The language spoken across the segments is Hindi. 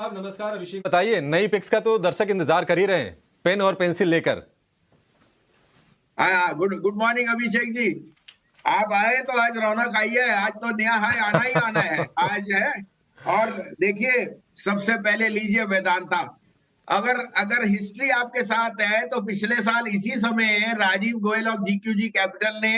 आप नमस्कार अभिषेक, बताइए नई पिक्स का तो दर्शक इंतजार कर ही रहे हैं पेन और पेंसिल लेकर। हाँ, गुड मॉर्निंग अभिषेक जी। आप आए तो आज रौनक आई है। आज तो नया हाई आना ही आना है आज है। और देखिए, सबसे पहले लीजिए वेदांता। अगर अगर हिस्ट्री आपके साथ है तो पिछले साल इसी समय Rajiv Goyal of GQG Capital ने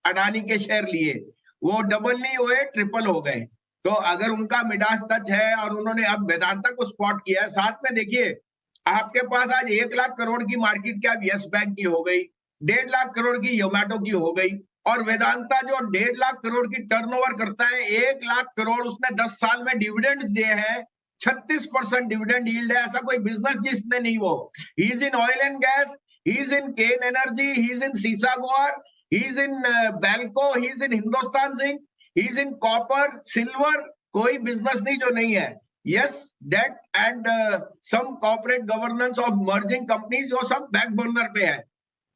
अडानी के शेयर लिए। वो डबल नहीं हुए, ट्रिपल हो गए। तो अगर उनका मिडास टच है और उन्होंने अब वेदांता को स्पॉट किया है, साथ में देखिए आपके पास आज 1 लाख करोड़ की मार्केट कैप यस बैंक की हो गई, 1.5 लाख करोड़ की जोमैटो की हो गई, और वेदांता जो 1.5 लाख करोड़ की टर्नओवर करता है, 1 लाख करोड़ उसने 10 साल में डिविडेंड्स दिए हैं। 36% डिविडेंड यील्ड है। ऐसा कोई बिजनेस जिसने नहीं वो। He is in oil and gas, he is in Cairn Energy, he is in Sesa Goa, he is in Balco, he is in Hindustan Zinc, he is in copper silver. कोई बिजनेस नहीं जो नहीं है। Yes, debt and some corporate governance of merging companies, वो सब बैक बर्नर पे है।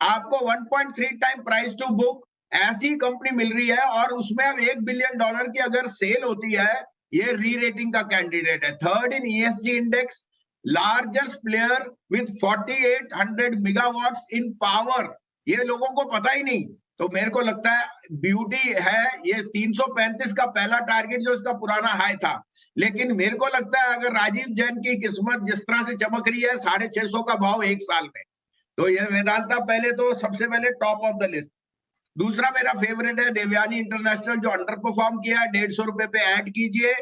आपको 1.3 टाइम प्राइस टू बुक ऐसी कंपनी मिल रही है, और उसमें अब $1 बिलियन की अगर सेल होती है, ये री रेटिंग का कैंडिडेट है। Third in ESG index, largest player with 4800 megawatts in power. ये लोगों को पता ही नहीं। तो मेरे को लगता है ब्यूटी है ये 335 का पहला टारगेट जो इसका पुराना हाई था। लेकिन मेरे को लगता है अगर राजीव जैन की किस्मत जिस तरह से चमक रही है, 650 का भाव 1 साल में, तो ये वेदांता पहले तो सबसे पहले टॉप ऑफ द लिस्ट। दूसरा मेरा फेवरेट है देवयानी इंटरनेशनल, जो अंडर परफॉर्म किया है। 150 रुपए पे ऐड कीजिए।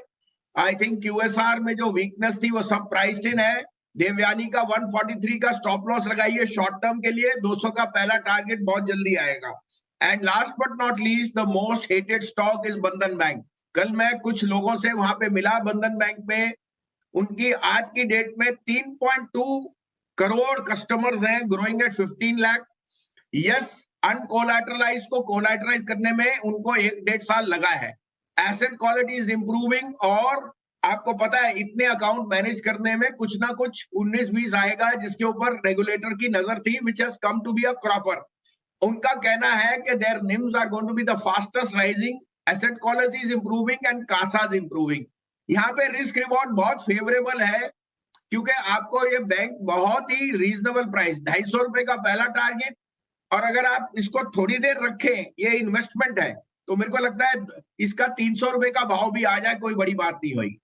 आई थिंक QSR में जो वीकनेस थी वो सब प्राइस्ड इन है। देवयानी का 143 का स्टॉप लॉस लगाइए शॉर्ट टर्म के लिए। 200 का पहला टारगेट बहुत जल्दी आएगा। And last but not least, the most hated stock is बंधन बैंक। कल मैं कुछ लोगों से वहां पे मिला बंधन बैंक में। उनकी आज की डेट में 3.2 करोड़ कस्टमर्स हैं, ग्रोइंग एट 15 लाख। यस, अनकोलैटरलाइज को कोलैटराइज करने में उनको 1-1.5 साल लगा है। एसेट क्वालिटी इज इंप्रूविंग, और आपको पता है इतने अकाउंट मैनेज करने में कुछ ना कुछ 19-20 आएगा जिसके ऊपर रेगुलेटर की नजर थी, which has come to be a cropper. उनका कहना है कि there NIMs are going to be the fastest rising, asset quality is improving and CASA is improving. यहाँ पे रिस्क रिवॉर्ड बहुत फेवरेबल है, क्योंकि आपको ये बैंक बहुत ही रीजनेबल प्राइस, 250 रुपए का पहला टारगेट, और अगर आप इसको थोड़ी देर रखें, ये इन्वेस्टमेंट है, तो मेरे को लगता है इसका 300 रुपए का भाव भी आ जाए, कोई बड़ी बात नहीं हुई।